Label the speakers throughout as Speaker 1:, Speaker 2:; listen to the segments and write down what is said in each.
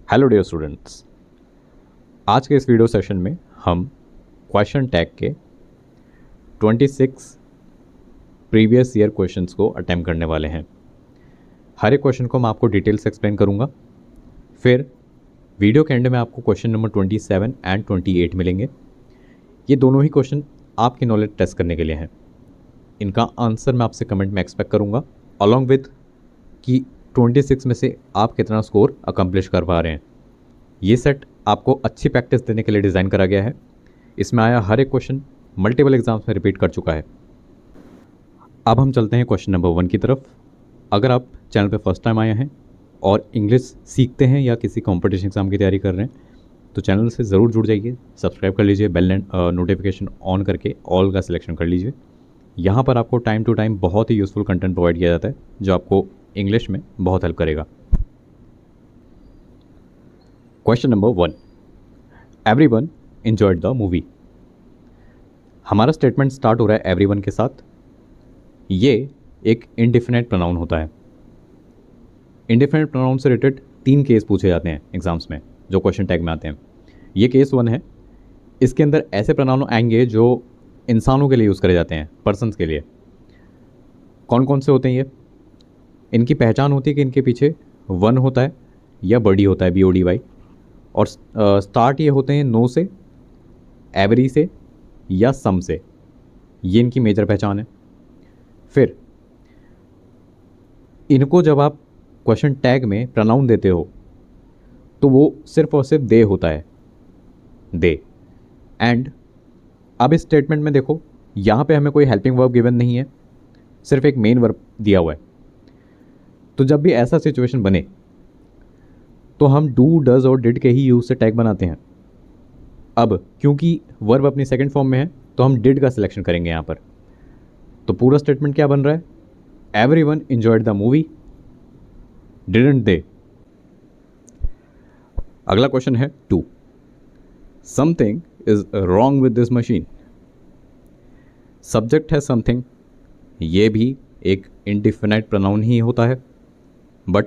Speaker 1: Hello dear students, आज के इस वीडियो सेशन में हम क्वेश्चन टैग के 26 प्रीवियस ईयर क्वेश्चंस को अटेम्प्ट करने वाले हैं। हर एक क्वेश्चन को मैं आपको डिटेल से एक्सप्लेन करूंगा। फिर वीडियो के एंड में आपको क्वेश्चन नंबर 27 एंड 28 मिलेंगे। ये दोनों ही क्वेश्चन आपकी नॉलेज टेस्ट करने के लिए हैं। इनका आंसर मैं आपसे कमेंट में एक्सपेक्ट करूँगा, अलॉन्ग विद कि 26 में से आप कितना स्कोर अकम्प्लिश कर पा रहे हैं। ये सेट आपको अच्छी प्रैक्टिस देने के लिए डिज़ाइन करा गया है। इसमें आया हर एक क्वेश्चन मल्टीपल एग्जाम्स में रिपीट कर चुका है। अब हम चलते हैं क्वेश्चन नंबर 1 की तरफ। अगर आप चैनल पर फर्स्ट टाइम आए हैं और इंग्लिश सीखते हैं या किसी कॉम्पिटिशन एग्ज़ाम की तैयारी कर रहे हैं तो चैनल से ज़रूर जुड़ जाइए, सब्सक्राइब कर लीजिए, बेल नोटिफिकेशन ऑन करके ऑल का सिलेक्शन कर लीजिए। यहाँ पर आपको टाइम टू टाइम बहुत ही यूज़फुल कंटेंट प्रोवाइड किया जाता है जो आपको इंग्लिश में बहुत हेल्प करेगा। Question number 1, everyone enjoyed the movie. हमारा स्टेटमेंट स्टार्ट हो रहा है एवरीवन के साथ। ये एक इंडिफिनिट प्रोनाउन होता है। इंडिफिनिट प्रोनाउन से रिलेटेड 3 केस पूछे जाते हैं एग्जाम्स में जो क्वेश्चन टैग में आते हैं। ये केस 1 है। इसके अंदर ऐसे प्रोनाउन आएंगे जो इंसानों के लिए यूज़ करे जाते हैं, पर्सन्स के लिए। कौन कौन से होते हैं ये? इनकी पहचान होती है कि इनके पीछे वन होता है या बॉडी होता है, BODY, और स्टार्ट ये होते हैं नो से, एवरी से या सम से। ये इनकी मेजर पहचान है। फिर इनको जब आप क्वेश्चन टैग में प्रोनाउन देते हो तो वो सिर्फ और सिर्फ दे होता है, दे। एंड अब इस स्टेटमेंट में देखो, यहाँ पे हमें कोई हेल्पिंग वर्ब गिवन नहीं है, सिर्फ एक मेन वर्ब दिया हुआ है। तो जब भी ऐसा सिचुएशन बने तो हम डू, डज और डिड के ही यूज़ से टैग बनाते हैं। अब क्योंकि वर्ब अपनी सेकंड फॉर्म में है तो हम डिड का सिलेक्शन करेंगे यहाँ पर। तो पूरा स्टेटमेंट क्या बन रहा है? Everyone enjoyed the movie, didn't they. अगला क्वेश्चन है 2, something is wrong with this machine. Subject है समथिंग। ये भी एक इंडिफिनाइट प्रोनाउन ही होता है, बट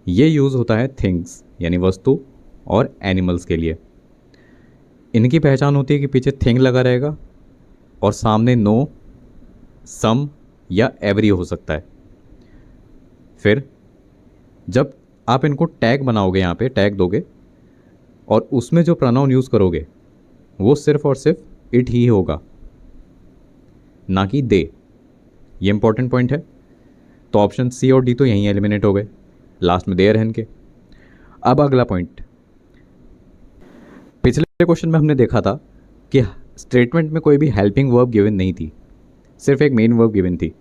Speaker 1: ये यूज़ होता है थिंग्स यानी वस्तु और एनिमल्स के लिए। इनकी पहचान होती है कि पीछे थिंग लगा रहेगा और सामने नो, सम या एवरी हो सकता है। फिर जब आप इनको टैग बनाओगे, यहाँ पे टैग दोगे और उसमें जो प्रोनाउन यूज़ करोगे वो सिर्फ और सिर्फ इट ही होगा, ना कि दे। ये इंपॉर्टेंट पॉइंट है। तो ऑप्शन सी और डी तो यहीं एलिमिनेट हो गए, लास्ट में देयर है इनके। अब अगला पॉइंट, पिछले क्वेश्चन में हमने देखा था कि स्टेटमेंट में कोई भी हेल्पिंग वर्ब गिवन नहीं थी, सिर्फ एक मेन वर्ब गिवन थी।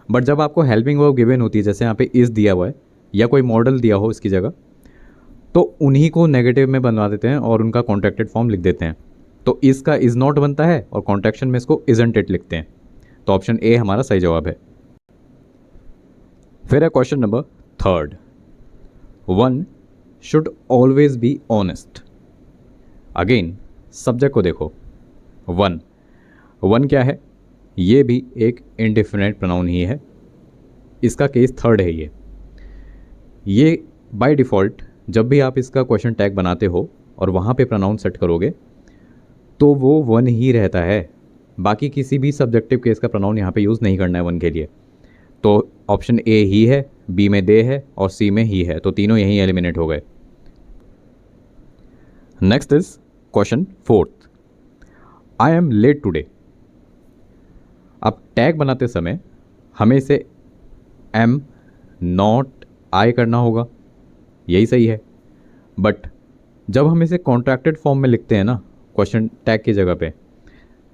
Speaker 1: बट जब आपको हेल्पिंग वर्ब गिवन होती है, जैसे यहाँ पे इज़ दिया हुआ है या कोई मॉडल दिया हो इसकी जगह, तो उन्हीं को नेगेटिव में बनवा देते हैं और उनका कॉन्ट्रैक्टेड फॉर्म लिख देते हैं। तो इसका इज़ नॉट बनता है और कॉन्ट्रैक्शन में इसको इजंट इट लिखते हैं। तो ऑप्शन ए हमारा सही जवाब है। फिर है question number 3, one should always be honest. Again subject को देखो, वन। वन क्या है? ये भी एक इंडिफिनिट प्रोनाउन ही है। इसका केस 3 है। ये बाय डिफ़ॉल्ट जब भी आप इसका क्वेश्चन टैग बनाते हो और वहाँ पे प्रोनाउन सेट करोगे तो वो वन ही रहता है। बाकी किसी भी सब्जेक्टिव केस का प्रोनाउन यहाँ पे यूज़ नहीं करना है वन के लिए। तो ऑप्शन ए ही है, बी में दे है और सी में ही है, तो तीनों यहीं एलिमिनेट हो गए। Next is question 4, I am late today. अब टैग बनाते समय हमें इसे एम नॉट आई करना होगा, यही सही है। बट जब हम इसे कॉन्ट्रैक्टेड फॉर्म में लिखते हैं ना क्वेश्चन टैग की जगह पे,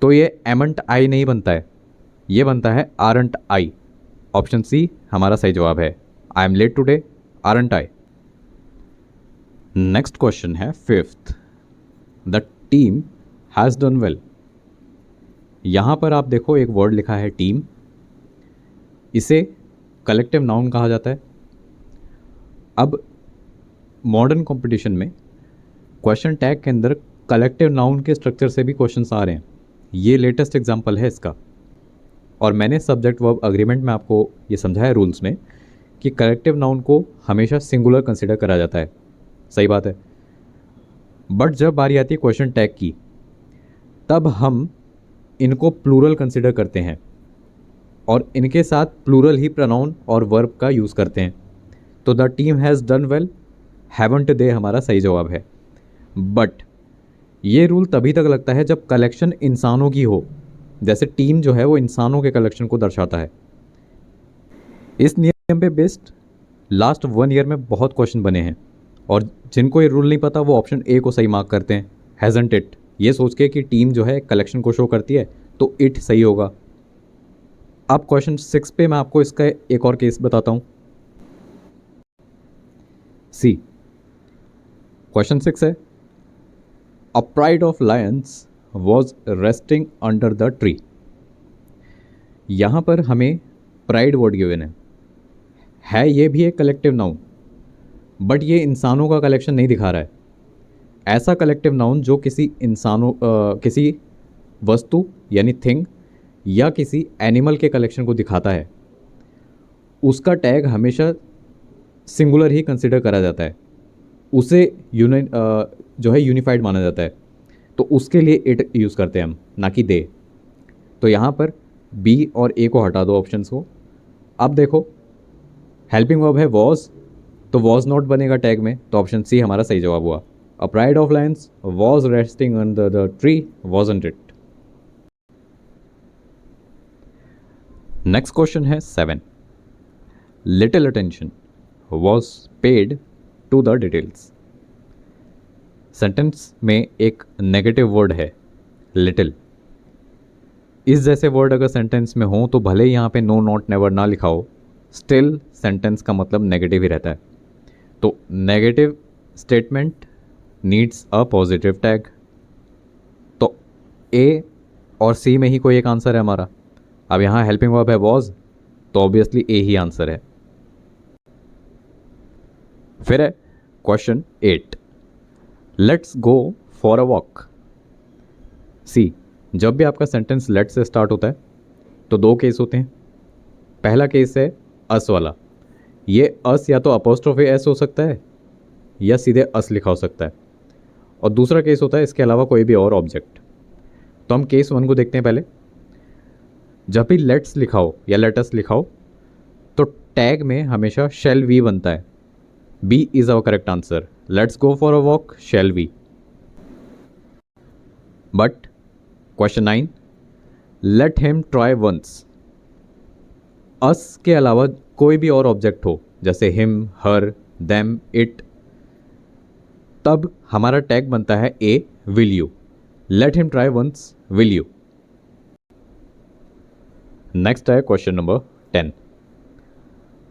Speaker 1: तो ये एमंट आई नहीं बनता है, ये बनता है आरंट आई। ऑप्शन सी हमारा सही जवाब है, I am late today, aren't I. Next question है 5th, the team has done well. यहाँ पर आप देखो एक वर्ड लिखा है टीम, इसे कलेक्टिव नाउन कहा जाता है। अब मॉडर्न कंपटीशन में क्वेश्चन टैग के अंदर कलेक्टिव नाउन के स्ट्रक्चर से भी क्वेश्चंस आ रहे हैं। ये लेटेस्ट एग्जांपल है इसका। और मैंने सब्जेक्ट वर्ब अग्रीमेंट में आपको ये समझाया रूल्स में कि कलेक्टिव नाउन को हमेशा सिंगुलर कंसिडर करा जाता है। सही बात है। बट जब बारी आती है क्वेश्चन टैग की, तब हम इनको प्लूरल कंसिडर करते हैं और इनके साथ प्लूरल ही प्रोनाउन और वर्ब का यूज़ करते हैं। तो the team has done well, haven't they हमारा सही जवाब है। बट ये रूल तभी तक लगता है जब कलेक्शन इंसानों की हो, जैसे टीम जो है वो इंसानों के कलेक्शन को दर्शाता है। इस नियम पे बेस्ड लास्ट 1 ईयर में बहुत क्वेश्चन बने हैं और जिनको ये रूल नहीं पता वो ऑप्शन ए को सही मार्क करते हैं, हैजंट इट, ये सोच के कि टीम जो है कलेक्शन को शो करती है तो इट सही होगा। अब क्वेश्चन 6 पे मैं आपको इसका एक और केस बताता हूँ। सी, क्वेश्चन 6 है, अ pride of lions was resting under the tree. यहाँ पर हमें प्राइड वर्ड गिवन है ये भी एक कलेक्टिव नाउन, बट ये इंसानों का कलेक्शन नहीं दिखा रहा है। ऐसा कलेक्टिव नाउन जो किसी किसी वस्तु यानी थिंग या किसी एनिमल के कलेक्शन को दिखाता है, उसका टैग हमेशा सिंगुलर ही कंसिडर करा जाता है, उसे जो है यूनिफाइड माना जाता है। तो उसके लिए इट यूज़ करते हैं हम, ना कि दे। तो यहाँ पर बी और ए को हटा दो ऑप्शंस को। अब देखो हेल्पिंग वर्ब है वॉज, तो वॉज नॉट बनेगा टैग में, तो ऑप्शन सी हमारा सही जवाब हुआ। A pride of lions was resting under the tree, wasn't it. Next question है 7, little attention was paid to the details. Sentence में एक नेगेटिव वर्ड है लिटिल। इस जैसे वर्ड अगर सेंटेंस में हो तो भले ही यहाँ पे नो नॉट नेवर ना लिखा हो, स्टिल सेंटेंस का मतलब नेगेटिव ही रहता है। तो negative statement needs a positive tag. तो ए और सी में ही कोई एक आंसर है हमारा। अब यहाँ हेल्पिंग वर्ब है वॉज, तो ऑब्वियसली ए ही आंसर है। फिर है question 8, let's go for a walk. See, जब भी आपका सेंटेंस लेट से स्टार्ट होता है तो दो केस होते हैं। पहला केस है अस वाला, ये अस या तो अपोस्ट्रोफी एस हो सकता है या सीधे अस लिखा हो सकता है। और दूसरा केस होता है इसके अलावा कोई भी और ऑब्जेक्ट। तो हम केस 1 को देखते हैं पहले। जब भी लेट्स लिखा हो या लेटस लिखा हो तो टैग में हमेशा शैल वी बनता है। B is our correct answer, let's go for a walk shall we. But question 9, let him try once. अस के अलावा कोई भी और ऑब्जेक्ट हो जैसे हिम, हर, देम, इट, तब हमारा टैग बनता है A will you. Let him try once will you. Next है question number 10,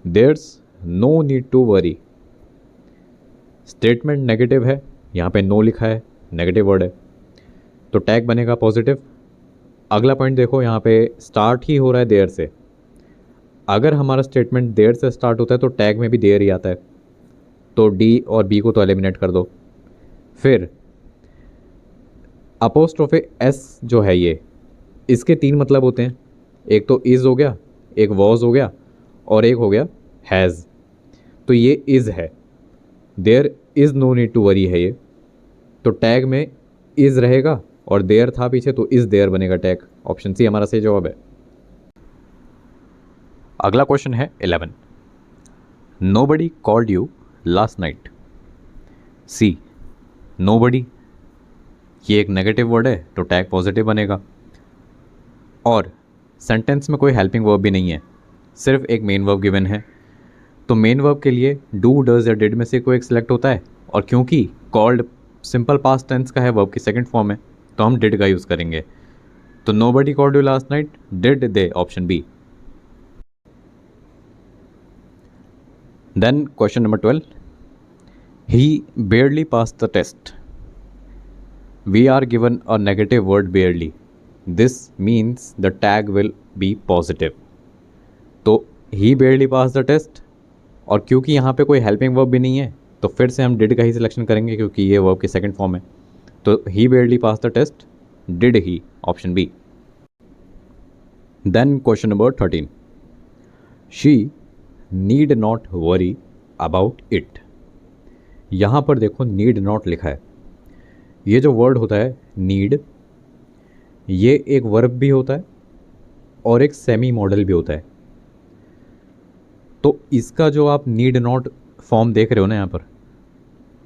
Speaker 1: there's no need to worry. Statement negative है, यहाँ पे नो लिखा है, नेगेटिव वर्ड है, तो टैग बनेगा पॉजिटिव। अगला पॉइंट देखो, यहाँ पे स्टार्ट ही हो रहा है देयर से। अगर हमारा स्टेटमेंट देयर से स्टार्ट होता है तो टैग में भी देयर ही आता है, तो डी और बी को तो एलिमिनेट कर दो। फिर अपोस्ट्रोफे एस जो है ये, इसके 3 मतलब होते हैं। एक तो इज़ हो गया, एक वॉज हो गया और एक हो गया हैज़। तो ये इज़ है, there is no need to worry है ये, तो टैग में इज़ रहेगा और देयर था पीछे तो इज़ देयर बनेगा टैग। ऑप्शन सी हमारा सही जवाब है। अगला क्वेश्चन है 11, nobody called you last night. C, nobody ये एक नेगेटिव वर्ड है तो टैग पॉजिटिव बनेगा और सेंटेंस में कोई हेल्पिंग वर्ब भी नहीं है, सिर्फ एक मेन वर्ब गिवन है। तो मेन वर्ब के लिए डू, डज या डिड में से कोई एक सिलेक्ट होता है और क्योंकि कॉल्ड सिंपल पास्ट टेंस का है, वर्ब की सेकंड फॉर्म है, तो हम डिड का यूज़ करेंगे। तो nobody called you last night, did they, option B. Then question number 12, he barely passed the test. We are given a negative word barely. This means the tag will be positive. तो he barely passed the test, और क्योंकि यहाँ पे कोई helping verb भी नहीं है तो फिर से हम डिड का ही सिलेक्शन करेंगे क्योंकि ये वर्ब की सेकंड फॉर्म है। तो he barely passed the test, did he, option B. Then question number 13, she need not worry about it. यहाँ पर देखो नीड नॉट लिखा है। ये जो वर्ड होता है नीड, ये एक वर्ब भी होता है और एक सेमी मॉडल भी होता है। तो इसका जो आप नीड नॉट फॉर्म देख रहे हो ना यहाँ पर,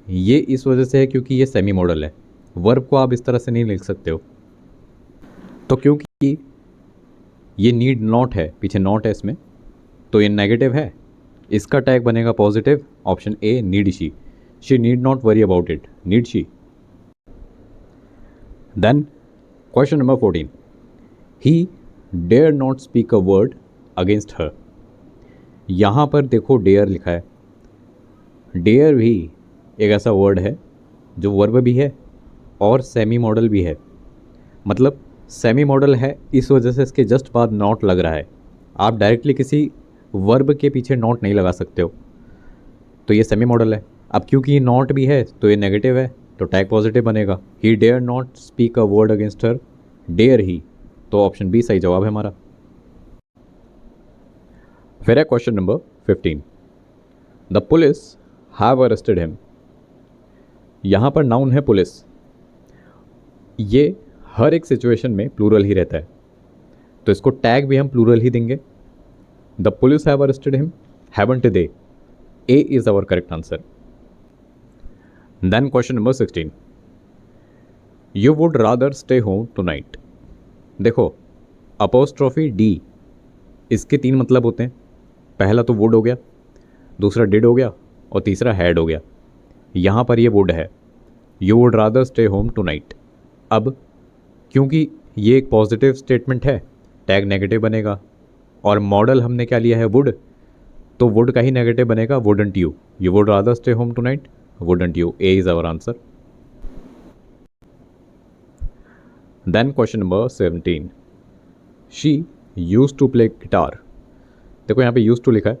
Speaker 1: ये इस वजह से है क्योंकि ये सेमी मॉडल है। वर्ब को आप इस तरह से नहीं लिख सकते हो। तो क्योंकि ये नीड नॉट है, पीछे नॉट है इसमें, तो ये नेगेटिव है। इसका टैग बनेगा positive, option A need she need not worry about it, need she. Then question number 14, he dare not speak a word against her. यहाँ पर देखो डेयर लिखा है। डेयर भी एक ऐसा वर्ड है जो वर्ब भी है और सेमी मॉडल भी है। मतलब सेमी मॉडल है इस वजह से इसके जस्ट बाद नॉट लग रहा है। आप डायरेक्टली किसी वर्ब के पीछे नॉट नहीं लगा सकते हो, तो ये सेमी मॉडल है। अब क्योंकि ये नॉट भी है तो ये नेगेटिव है, तो टैग पॉजिटिव बनेगा। He dare not speak a word against her, dare he, तो ऑप्शन बी सही जवाब है हमारा। फिर है question number 15, the police have arrested him. यहाँ पर नाउन है पुलिस। ये हर एक सिचुएशन में प्लूरल ही रहता है, तो इसको टैग भी हम प्लूरल ही देंगे। The police have arrested him, haven't they, A is our correct answer. Then question number 16, you would rather stay home tonight. देखो अपोस्ट्रोफी डी, इसके 3 मतलब होते हैं। पहला तो वुड हो गया, दूसरा डिड हो गया और तीसरा हैड हो गया। यहाँ पर ये वुड है, you would rather stay home tonight. अब क्योंकि ये एक पॉजिटिव स्टेटमेंट है, टैग नेगेटिव बनेगा और मॉडल हमने क्या लिया है वुड, तो वुड का ही नेगेटिव बनेगा wouldn't you. You would rather stay home tonight, wouldn't you, A is our answer. Then question number 17, she use to play guitar. देखो यहाँ पे यूज टू लिखा है।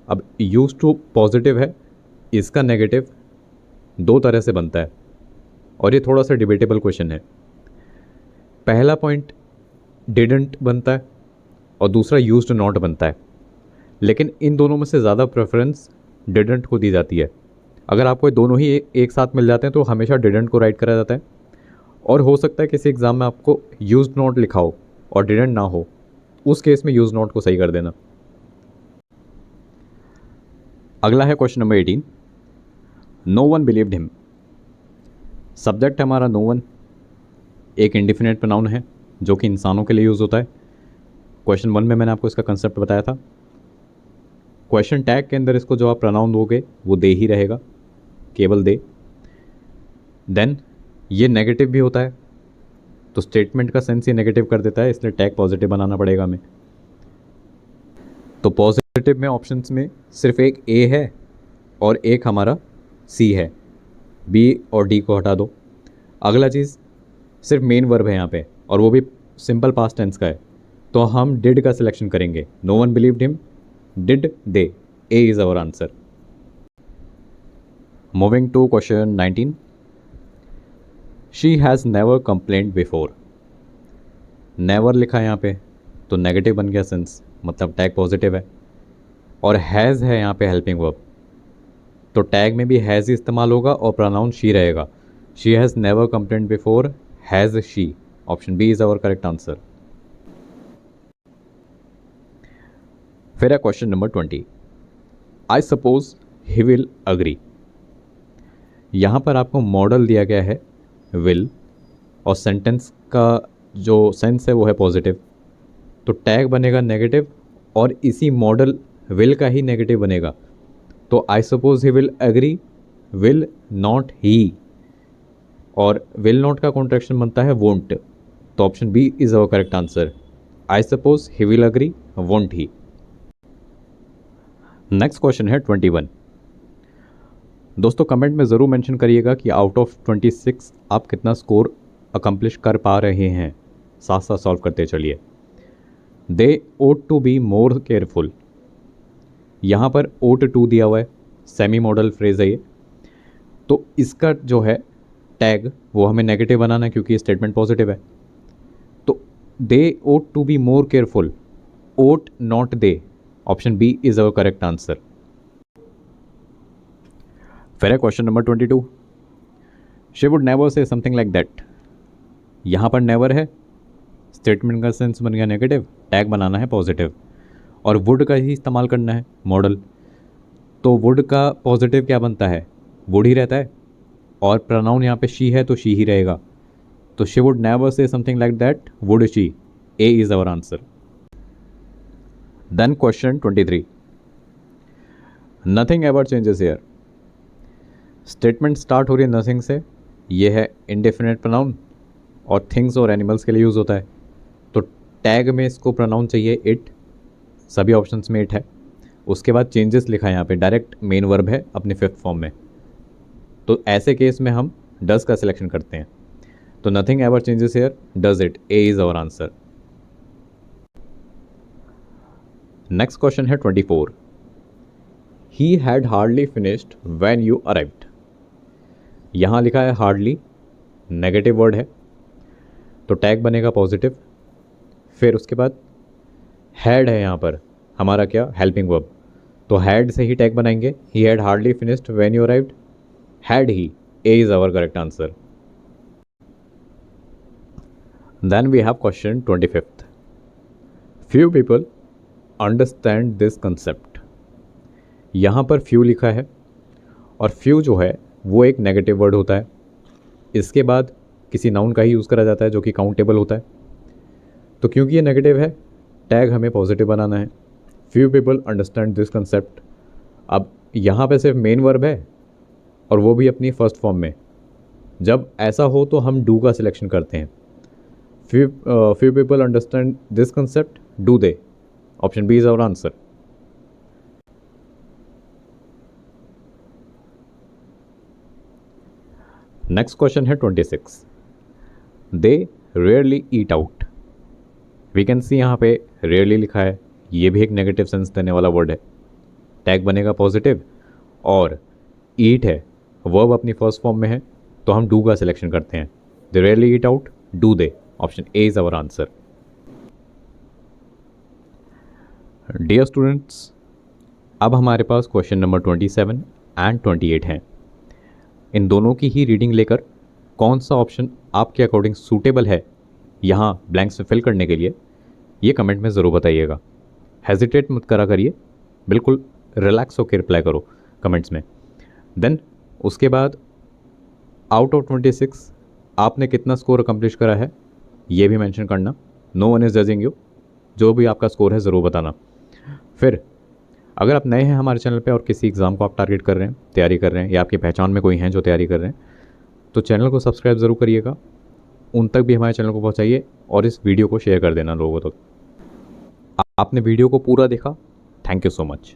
Speaker 1: अब यूज टू पॉजिटिव है, इसका नेगेटिव 2 तरह से बनता है और ये थोड़ा सा डिबेटेबल क्वेश्चन है। पहला पॉइंट डिडंट बनता है और दूसरा यूज्ड नॉट बनता है, लेकिन इन दोनों में से ज़्यादा प्रेफरेंस डिडंट को दी जाती है। अगर आपको दोनों ही एक साथ मिल जाते हैं तो हमेशा डिडंट को राइट करा जाता है, और हो सकता है किसी एग्ज़ाम में आपको यूज्ड नॉट लिखा हो और डिडंट ना हो, उस केस में यूज नॉट को सही कर देना। अगला है question number 18, no one believed him. Subject है हमारा नो वन, एक इंडिफिनिट प्रोनाउन है जो कि इंसानों के लिए यूज़ होता है। क्वेश्चन 1 में मैंने आपको इसका कंसेप्ट बताया था। क्वेश्चन टैग के अंदर इसको जो आप प्रोनाउन दोगे वो दे ही रहेगा, केवल दे। देन ये नेगेटिव भी होता है, तो स्टेटमेंट का सेंस ये नेगेटिव कर देता है, इसलिए टैग पॉजिटिव बनाना पड़ेगा हमें। तो पॉजिटिव में ऑप्शंस में सिर्फ एक ए है और एक हमारा सी है, बी और डी को हटा दो। अगला चीज़ सिर्फ मेन वर्ब है यहाँ पे और वो भी सिंपल पास्ट टेंस का है, तो हम डिड का सिलेक्शन करेंगे। No one believed him, did they, A is our answer. Moving to question 19, she has never complained before. Never लिखा है यहाँ पे तो नेगेटिव बन गया सेंस, मतलब टैग पॉजिटिव है, और हैज़ है यहाँ पे हेल्पिंग वर्ब, तो टैग में भी हैज़ ही इस्तेमाल होगा और प्रोनाउन शी रहेगा। She has never complained before, has she, option B is our correct answer. फिर है question number 20, I suppose he will agree. यहाँ पर आपको मॉडल दिया गया है विल और सेंटेंस का जो सेंस है वो है पॉजिटिव, तो टैग बनेगा नेगेटिव और इसी मॉडल विल का ही नेगेटिव बनेगा। तो I suppose he will agree, will not he, और विल नॉट का कॉन्ट्रैक्शन बनता है वोंट, तो option B is our correct answer. I suppose he will agree, won't he. Next question है 21। दोस्तों कमेंट में ज़रूर मेंशन करिएगा कि आउट ऑफ 26 आप कितना स्कोर अकम्प्लिश कर पा रहे हैं, साथ साथ सॉल्व करते चलिए। दे ought to be more careful, यहाँ पर ओट टू दिया हुआ है, सेमी मॉडल फ्रेज है ये, तो इसका जो है टैग वो हमें नेगेटिव बनाना है क्योंकि स्टेटमेंट पॉजिटिव है। तो they ought to be more careful, ought not they, option B is our correct answer. फिर है question number 22, she would never say something like that. यहाँ पर नेवर है, स्टेटमेंट का सेंस बन गया नेगेटिव, टैग बनाना है पॉजिटिव और वुड का ही इस्तेमाल करना है मॉडल। तो वुड का पॉजिटिव क्या बनता है, वुड ही रहता है और प्रोनाउन यहाँ पे शी है तो शी ही रहेगा। तो she would never say something like that, would she, A is our answer. Then question 23, nothing ever changes here. Statement start हो रही है नथिंग से, ये है इंडेफिनिट प्रोनाउन और थिंग्स और एनिमल्स के लिए यूज़ होता है। तो टैग में इसको प्रोनाउन चाहिए इट, सभी ऑप्शंस में इट है। उसके बाद चेंजेस लिखा है यहाँ पे, डायरेक्ट मेन वर्ब है अपने फिफ्थ फॉर्म में। तो ऐसे केस में हम डज का सिलेक्शन करते हैं। तो nothing ever changes here, does it, A is our answer. Next question है 24, he had hardly finished when you arrived. यहाँ लिखा है हार्डली, नेगेटिव वर्ड है तो टैग बनेगा पॉजिटिव। फिर उसके बाद हैड है यहाँ पर हमारा क्या, हेल्पिंग वर्ब, तो हैड से ही टैग बनाएंगे। He had hardly finished when you arrived, had he, A is our correct answer. Then we have question 25, few people understand this concept. यहाँ पर फ्यू लिखा है और फ्यू जो है वो एक नेगेटिव वर्ड होता है। इसके बाद किसी नाउन का ही यूज़ करा जाता है जो कि काउंटेबल होता है। तो क्योंकि ये नेगेटिव है, टैग हमें पॉजिटिव बनाना है। Few people understand this concept. अब यहाँ पे सिर्फ मेन वर्ब है और वो भी अपनी फर्स्ट फॉर्म में। जब ऐसा हो तो हम डू का सिलेक्शन करते हैं। Few people understand this concept, do they, option B is our answer. Next question है 26, they rarely eat out. We can see यहाँ पे रेयरली लिखा है, ये भी एक नेगेटिव सेंस देने वाला वर्ड है। टैग बनेगा पॉजिटिव और ईट है, वर्ब अपनी फर्स्ट फॉर्म में है तो हम डू का सिलेक्शन करते हैं। They rarely eat out, do they, option A is our answer. Dear students, अब हमारे पास क्वेश्चन नंबर 27 एंड 28 हैं। इन दोनों की ही रीडिंग लेकर कौन सा ऑप्शन आपके अकॉर्डिंग सूटेबल है यहाँ ब्लैंक्स में फिल करने के लिए, ये कमेंट में ज़रूर बताइएगा। हेजिटेट मत करा करिए, बिल्कुल रिलैक्स होकर रिप्लाई करो कमेंट्स में। देन उसके बाद आउट ऑफ 26 आपने कितना स्कोर अकम्प्लिश करा है ये भी मेंशन करना। No one is judging you, जो भी आपका स्कोर है ज़रूर बताना। फिर अगर आप नए हैं हमारे चैनल पे और किसी एग्ज़ाम को आप टारगेट कर रहे हैं, तैयारी कर रहे हैं, या आपकी पहचान में कोई हैं जो तैयारी कर रहे हैं, तो चैनल को सब्सक्राइब ज़रूर करिएगा, उन तक भी हमारे चैनल को पहुंचाइए और इस वीडियो को शेयर कर देना लोगों तक। आपने वीडियो को पूरा देखा, थैंक यू सो मच।